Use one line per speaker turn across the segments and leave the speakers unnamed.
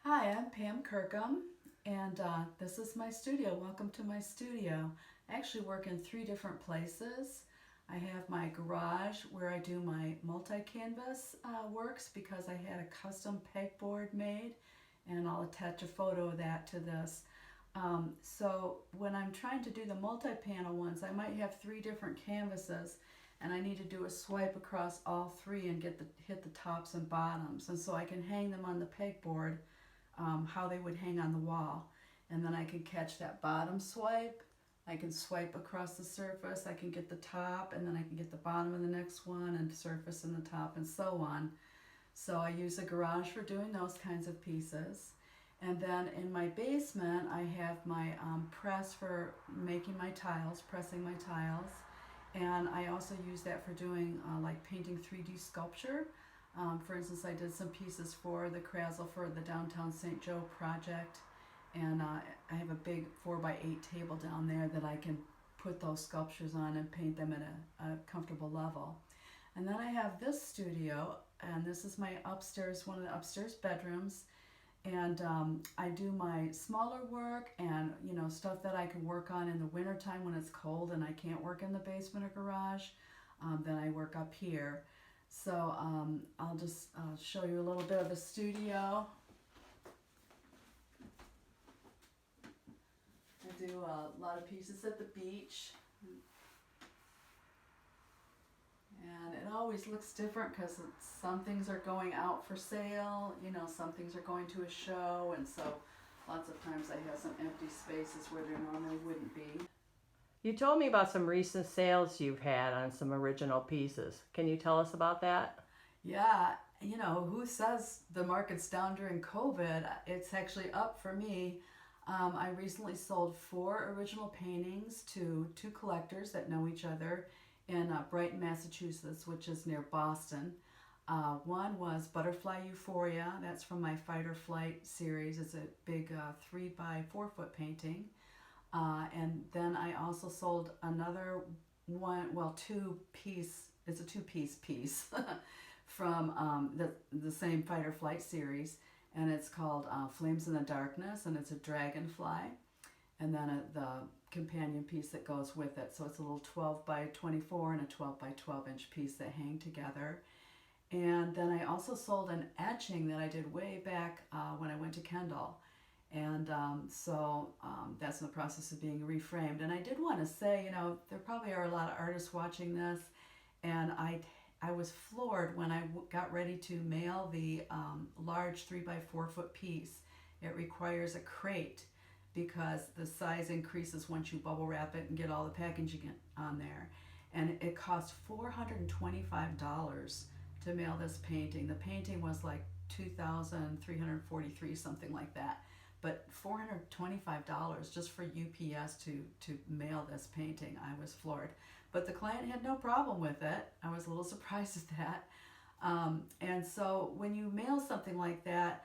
Hi, I'm Pam Kirkham, and this is my studio. Welcome to my studio. I actually work in 3 different places. I have my garage where I do my multi-canvas works because I had a custom pegboard made, and I'll attach a photo of that to this. So when I'm trying to do the multi-panel ones, I might have 3 different canvases, and I need to do a swipe across all 3 and hit the tops and bottoms, and so I can hang them on the pegboard how they would hang on the wall. And then I can catch that bottom swipe. I can swipe across the surface. I can get the top, and then I can get the bottom of the next one, and surface and the top, and so on. So I use a garage for doing those kinds of pieces. And then in my basement, I have my press for making my tiles, pressing my tiles. And I also use that for doing like painting 3D sculpture. For instance, I did some pieces for the Krazel for the Downtown St. Joe project, and I have a big 4x8 table down there that I can put those sculptures on and paint them at a comfortable level. And then I have this studio, and this is my upstairs, one of the upstairs bedrooms, and I do my smaller work and stuff that I can work on in the wintertime when it's cold and I can't work in the basement or garage. Then I work up here. So I'll just show you a little bit of the studio. I do a lot of pieces at the beach. And it always looks different because some things are going out for sale, some things are going to a show, and so lots of times I have some empty spaces where there normally wouldn't be.
You told me about some recent sales you've had on some original pieces. Can you tell us about that?
Yeah, who says the market's down during COVID? It's actually up for me. I recently sold 4 original paintings to 2 collectors that know each other in Brighton, Massachusetts, which is near Boston. One was Butterfly Euphoria. That's from my Fight or Flight series. It's a big 3x4 foot painting. And then I also sold another one, well, 2-piece, it's a 2-piece piece from the same Fight or Flight series, and it's called Flames in the Darkness, and it's a dragonfly, and then the companion piece that goes with it. So it's a little 12x24 and a 12x12 inch piece that hang together. And then I also sold an etching that I did way back when I went to Kendall. And so that's in the process of being reframed. And I did want to say, there probably are a lot of artists watching this, and I was floored when I got ready to mail the large 3x4 foot piece. It requires a crate because the size increases once you bubble wrap it and get all the packaging on there. And it cost $425 to mail this painting. The painting was like $2,343, something like that. But $425 just for UPS to mail this painting. I was floored. But the client had no problem with it. I was a little surprised at that. And so when you mail something like that,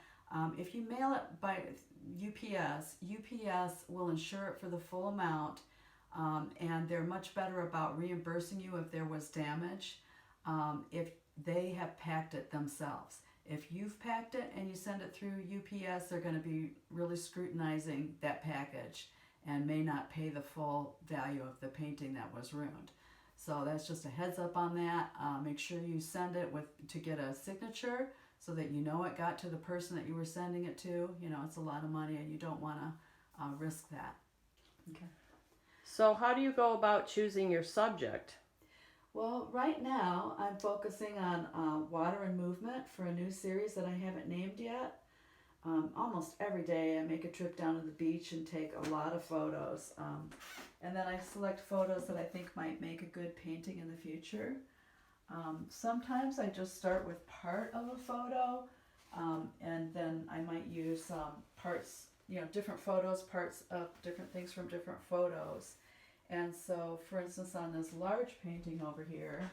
if you mail it by UPS will insure it for the full amount, and they're much better about reimbursing you if there was damage if they have packed it themselves. If you've packed it and you send it through UPS, they're going to be really scrutinizing that package and may not pay the full value of the painting that was ruined. So that's just a heads up on that. Make sure you send it to get a signature so that you know it got to the person that you were sending it to. It's a lot of money and you don't want to risk that.
Okay. So how do you go about choosing your subject?
Well, right now I'm focusing on water and movement for a new series that I haven't named yet. Almost every day I make a trip down to the beach and take a lot of photos. And then I select photos that I think might make a good painting in the future. Sometimes I just start with part of a photo, and then I might use parts, different photos, parts of different things from different photos. And so, for instance, on this large painting over here,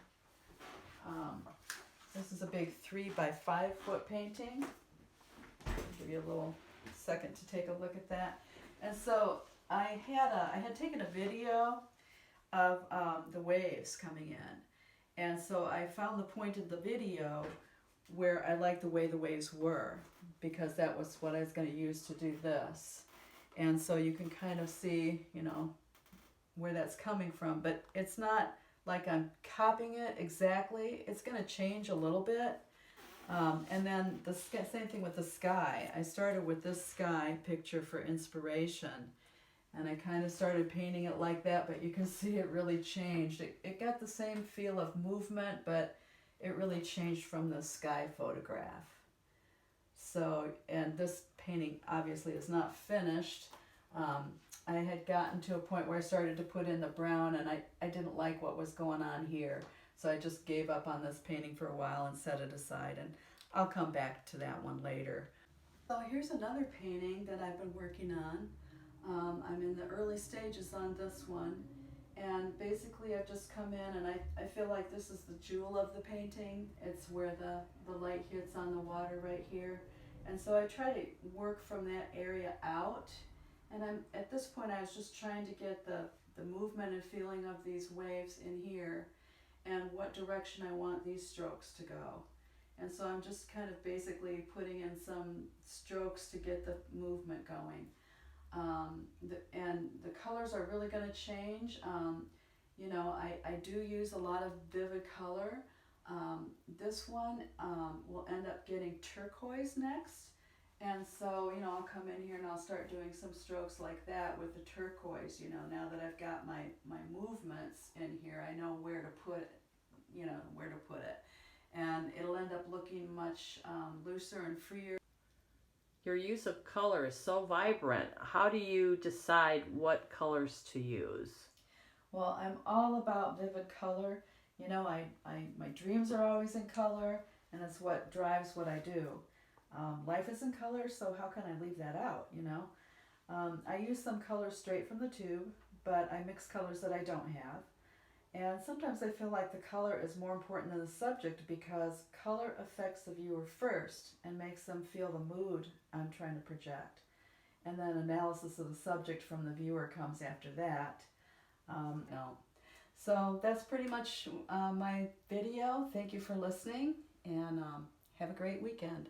this is a big 3x5 foot painting. I'll give you a little second to take a look at that. And so I had taken a video of the waves coming in, and so I found the point of the video where I like the way the waves were, because that was what I was going to use to do this. And so you can kind of see, you know, where that's coming from, but it's not like I'm copying it exactly. It's going to change a little bit. And then the same thing with the sky. I started with this sky picture for inspiration, and I kind of started painting it like that, but you can see it really changed. It got the same feel of movement, but it really changed from the sky photograph. So, and this painting obviously is not finished. I had gotten to a point where I started to put in the brown, and I didn't like what was going on here. So I just gave up on this painting for a while and set it aside, and I'll come back to that one later. So here's another painting that I've been working on. I'm in the early stages on this one, and basically I've just come in and I feel like this is the jewel of the painting. It's where the light hits on the water right here. And so I try to work from that area out, and at this point I was just trying to get the movement and feeling of these waves in here and what direction I want these strokes to go. And so I'm just kind of basically putting in some strokes to get the movement going. And the colors are really going to change. You know, I do use a lot of vivid color. This one will end up getting turquoise next. And so, you know, I'll come in here and I'll start doing some strokes like that with the turquoise. You know, now that I've got my movements in here, I know where to put it, you know, where to put it. And it'll end up looking much looser and freer.
Your use of color is so vibrant. How do you decide what colors to use?
Well, I'm all about vivid color. You know, my dreams are always in color, and it's what drives what I do. Life is in color, so how can I leave that out, you know? I use some colors straight from the tube, but I mix colors that I don't have. And sometimes I feel like the color is more important than the subject, because color affects the viewer first and makes them feel the mood I'm trying to project. And then analysis of the subject from the viewer comes after that. So that's pretty much my video. Thank you for listening, and have a great weekend.